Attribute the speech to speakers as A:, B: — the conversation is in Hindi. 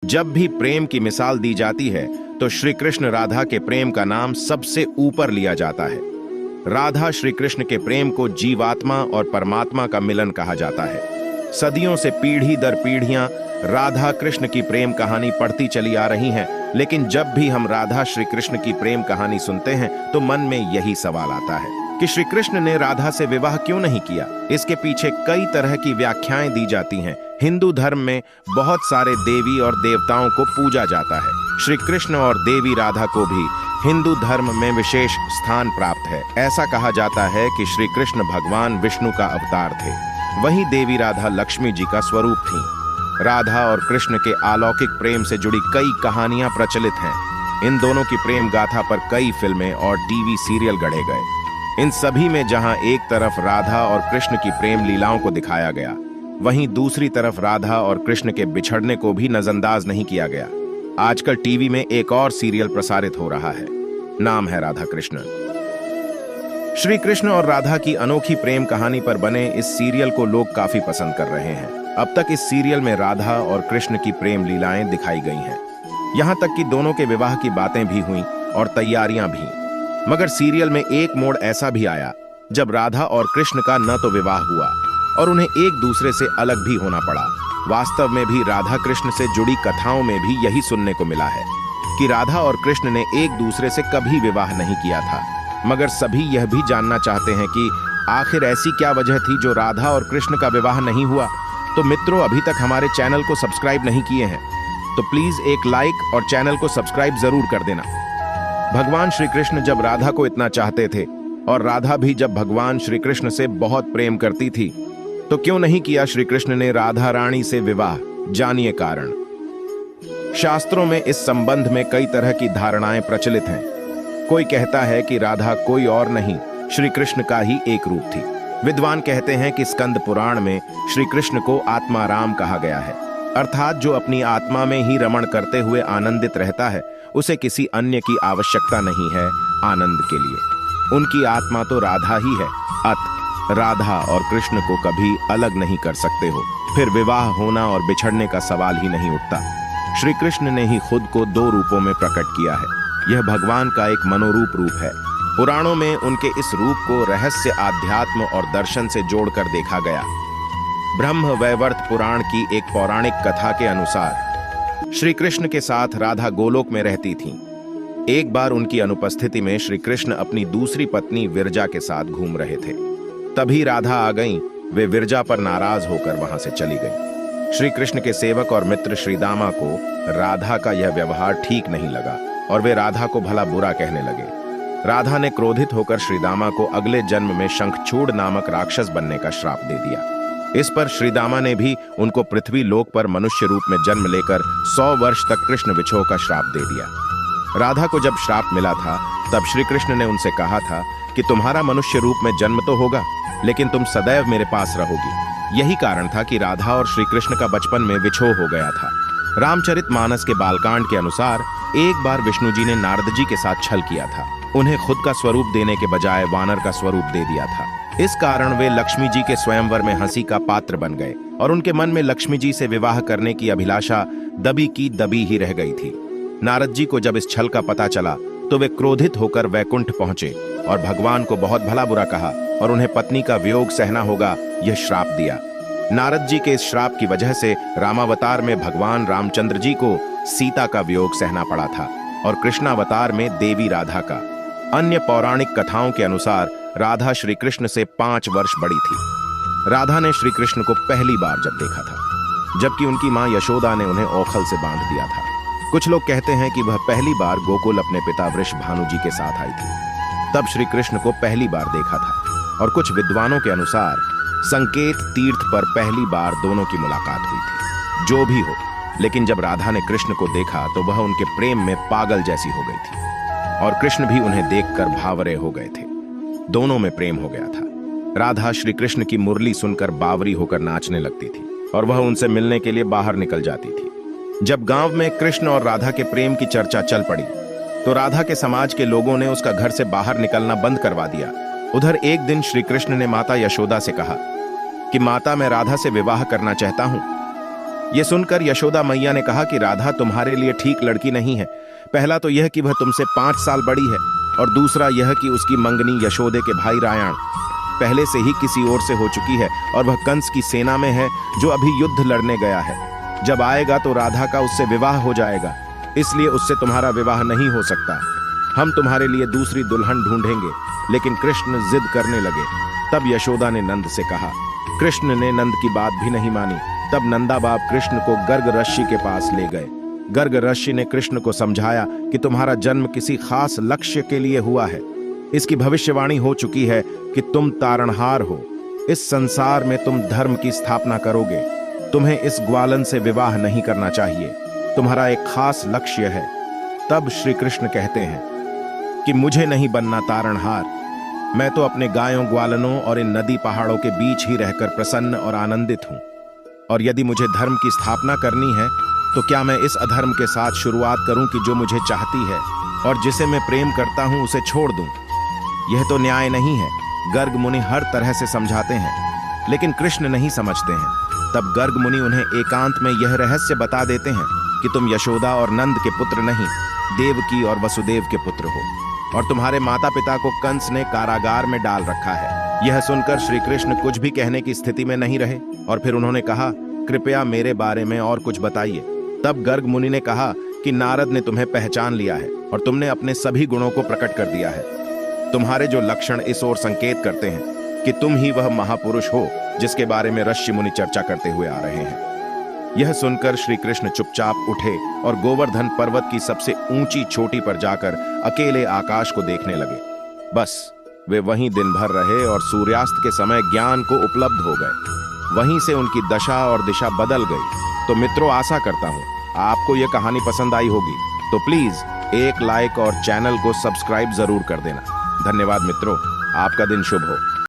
A: जब भी प्रेम की मिसाल दी जाती है तो श्री कृष्ण राधा के प्रेम का नाम सबसे ऊपर लिया जाता है। राधा श्री कृष्ण के प्रेम को जीवात्मा और परमात्मा का मिलन कहा जाता है। सदियों से पीढ़ी दर पीढ़ियां राधा कृष्ण की प्रेम कहानी पढ़ती चली आ रही हैं, लेकिन जब भी हम राधा श्री कृष्ण की प्रेम कहानी सुनते हैं तो मन में यही सवाल आता है कि श्री कृष्ण ने राधा से विवाह क्यों नहीं किया। इसके पीछे कई तरह की व्याख्याएं दी जाती हैं। हिंदू धर्म में बहुत सारे देवी और देवताओं को पूजा जाता है। श्री कृष्ण और देवी राधा को भी हिंदू धर्म में विशेष स्थान प्राप्त है। ऐसा कहा जाता है कि श्री कृष्ण भगवान विष्णु का अवतार थे, वहीं देवी राधा लक्ष्मी जी का स्वरूप थी। राधा और कृष्ण के अलौकिक प्रेम से जुड़ी कई कहानियां प्रचलित हैं। इन दोनों की प्रेम गाथा पर कई फिल्में और टीवी सीरियल गढ़े गए। इन सभी में जहां एक तरफ राधा और कृष्ण की प्रेम लीलाओं को दिखाया गया, वहीं दूसरी तरफ राधा और कृष्ण के बिछड़ने को भी नजरअंदाज नहीं किया गया। आजकल टीवी में एक और सीरियल प्रसारित हो रहा है, नाम है राधा कृष्ण। श्री कृष्ण और राधा की अनोखी प्रेम कहानी पर बने इस सीरियल को लोग काफी पसंद कर रहे हैं। अब तक इस सीरियल में राधा और कृष्ण की प्रेम लीलाएं दिखाई गई हैं। यहां तक कि दोनों के विवाह की बातें भी हुई और तैयारियां भी। मगर सीरियल में एक मोड़ ऐसा भी आया जब राधा और कृष्ण का न तो विवाह हुआ और उन्हें एक दूसरे से अलग भी होना पड़ा। वास्तव में भी राधा कृष्ण से जुड़ी कथाओं में भी यही सुनने को मिला है कि राधा और कृष्ण ने एक दूसरे से कभी विवाह नहीं किया था। मगर सभी यह भी जानना चाहते हैं कि आखिर ऐसी क्या वजह थी जो राधा और कृष्ण का विवाह नहीं हुआ। तो मित्रों, अभी तक हमारे चैनल को सब्सक्राइब नहीं किए हैं तो प्लीज एक लाइक और चैनल को सब्सक्राइब जरूर कर देना। भगवान श्री कृष्ण जब राधा को इतना चाहते थे और राधा भी जब भगवान श्री कृष्ण से बहुत प्रेम करती थी, तो क्यों नहीं किया श्री कृष्ण ने राधा रानी से विवाह? जानिए कारण। शास्त्रों में इस संबंध में कई तरह की धारणाएं प्रचलित हैं। कोई कहता है कि राधा कोई और नहीं, श्री कृष्ण का ही एक रूप थी। विद्वान कहते हैं कि स्कंद पुराण में श्री कृष्ण को आत्माराम कहा गया है, अर्थात जो अपनी आत्मा में ही रमण करते हुए आनंदित रहता है, उसे किसी अन्य की आवश्यकता नहीं है आनंद के लिए। उनकी आत्मा तो राधा ही है। अत राधा और कृष्ण को कभी अलग नहीं कर सकते हो, फिर विवाह होना और बिछड़ने का सवाल ही नहीं उठता। श्री कृष्ण ने ही खुद को दो रूपों में प्रकट किया है। यह भगवान का एक मनोरूप रूप है। पुराणों में उनके इस रूप को रहस्य, आध्यात्म और दर्शन से जोड़कर देखा गया। ब्रह्म वैवर्त पुराण की एक पौराणिक कथा के अनुसार श्री कृष्ण के साथ राधा गोलोक में रहती थीं। एक बार उनकी अनुपस्थिति में श्री कृष्ण अपनी दूसरी पत्नी विरजा के साथ घूम रहे थे। तभी राधा आ गईं। वे विरजा पर नाराज होकर वहां से चली गईं। श्री कृष्ण के सेवक और मित्र श्रीदामा को राधा का यह व्यवहार ठीक नहीं लगा और वे राधा को भला बुरा कहने लगे। राधा ने क्रोधित होकर श्रीदामा को अगले जन्म में शंखचूड़ नामक राक्षस बनने का श्राप दे दिया। इस पर श्रीदामा ने भी उनको पृथ्वी लोक पर मनुष्य रूप में जन्म लेकर 100 वर्ष तक कृष्ण विछोह का श्राप दे दिया। राधा को जब श्राप मिला था तब श्री कृष्ण ने उनसे कहा था कि तुम्हारा मनुष्य रूप में जन्म तो होगा, लेकिन तुम सदैव मेरे पास रहोगी। यही कारण था कि राधा और श्री कृष्ण का बचपन में विछोह हो गया था। रामचरितमानस के बालकांड के अनुसार एक बार विष्णु जी ने नारद जी के साथ छल किया था। उन्हें खुद का स्वरूप देने के बजाय वानर का स्वरूप दे दिया था। इस कारण वे लक्ष्मी जी के स्वयंवर में हंसी का पात्र बन गए और उनके मन में लक्ष्मी जी से विवाह करने की अभिलाषा दबी की दबी ही रह गई थी। नारद जी को जब इस छल का पता चला तो वे क्रोधित होकर वैकुंठ पहुंचे और भगवान को बहुत भला बुरा कहा और उन्हें पत्नी का वियोग सहना होगा यह श्राप दिया। नारद जी के इस श्राप की वजह से रामावतार में भगवान रामचंद्र जी को सीता का वियोग सहना पड़ा था और कृष्णावतार में देवी राधा का। अन्य पौराणिक कथाओं के अनुसार राधा श्री कृष्ण से 5 वर्ष बड़ी थी। राधा ने श्री कृष्ण को पहली बार जब देखा था, जबकि उनकी मां यशोदा ने उन्हें ओखल से बांध दिया था। कुछ लोग कहते हैं कि वह पहली बार गोकुल अपने पिता वृषभानु जी के साथ आई थी, तब श्री कृष्ण को पहली बार देखा था। और कुछ विद्वानों के अनुसार संकेत तीर्थ पर पहली बार दोनों की मुलाकात हुई थी। जो भी हो, लेकिन जब राधा ने कृष्ण को देखा तो वह उनके प्रेम में पागल जैसी हो गई थी और कृष्ण भी उन्हें देखकर भावरे हो गए थे। दोनों में प्रेम हो गया था। राधा श्री कृष्ण की मुरली सुनकर बावरी होकर नाचने लगती थी और वह उनसे मिलने के लिए बाहर निकल जाती थी। जब गांव में कृष्ण और राधा के प्रेम की चर्चा चल पड़ी तो राधा के समाज के लोगों ने उसका घर से बाहर निकलना बंद करवा दिया। उधर एक दिन श्री कृष्ण ने माता यशोदा से कहा कि माता, मैं राधा से विवाह करना चाहता हूं। ये सुनकर यशोदा मैया ने कहा कि राधा तुम्हारे लिए ठीक लड़की नहीं है। पहला तो यह कि वह तुमसे 5 साल बड़ी है, और दूसरा यह कि उसकी मंगनी यशोदे के भाई रायण पहले से ही किसी और से हो चुकी है, और वह कंस की सेना में है जो अभी युद्ध लड़ने गया है। जब आएगा तो राधा का उससे विवाह हो जाएगा, इसलिए उससे तुम्हारा विवाह नहीं हो सकता। हम तुम्हारे लिए दूसरी दुल्हन ढूंढेंगे। लेकिन कृष्ण जिद करने लगे। तब यशोदा ने नंद से कहा। कृष्ण ने नंद की बात भी नहीं मानी। तब नंदा बाप कृष्ण को गर्ग ऋषि के पास ले गए। गर्ग ऋषि ने कृष्ण को समझाया कि तुम्हारा जन्म किसी खास लक्ष्य के लिए हुआ है। इसकी भविष्यवाणी हो चुकी है कि तुम तारणहार हो। इस संसार में तुम धर्म की स्थापना करोगे। तुम्हें इस ग्वालन से विवाह नहीं करना चाहिए। तुम्हारा एक खास लक्ष्य है। तब श्री कृष्ण कहते हैं कि मुझे नहीं बनना तारणहार। मैं तो अपने गायों ग्वालनों और इन नदी पहाड़ों के बीच ही रहकर प्रसन्न और आनंदित हूं। और यदि मुझे धर्म की स्थापना करनी है तो क्या मैं इस अधर्म के साथ शुरुआत करूं कि जो मुझे चाहती है और जिसे मैं प्रेम करता हूं उसे छोड़ दूं? यह तो न्याय नहीं है। गर्ग मुनि हर तरह से समझाते हैं, लेकिन कृष्ण नहीं समझते हैं। तब गर्ग मुनि उन्हें एकांत में यह रहस्य बता देते हैं कि तुम यशोदा और नंद के पुत्र नहीं, देवकी और वसुदेव के पुत्र हो, और तुम्हारे माता पिता को कंस ने कारागार में डाल रखा है। यह सुनकर श्री कृष्ण कुछ भी कहने की स्थिति में नहीं रहे, और फिर उन्होंने कहा, कृपया मेरे बारे में और कुछ बताइए। तब गर्ग मुनि ने कहा कि नारद ने तुम्हें पहचान लिया है और तुमने अपने सभी गुणों को प्रकट कर दिया है। तुम्हारे जो लक्षण इस ओर संकेत करते हैं कि तुम ही वह महापुरुष हो जिसके बारे में ऋषि मुनि चर्चा करते हुए आ रहे हैं। यह सुनकर श्री कृष्ण चुपचाप उठे और गोवर्धन पर्वत की सबसे ऊंची चोटी पर जाकर अकेले आकाश को देखने लगे। बस वे वहीं दिन भर रहे और सूर्यास्त के समय ज्ञान को उपलब्ध हो गए। वहीं से उनकी दशा और दिशा बदल गई। तो मित्रों, आशा करता हूं आपको यह कहानी पसंद आई होगी। तो प्लीज एक लाइक और चैनल को सब्सक्राइब जरूर कर देना। धन्यवाद मित्रों, आपका दिन शुभ हो।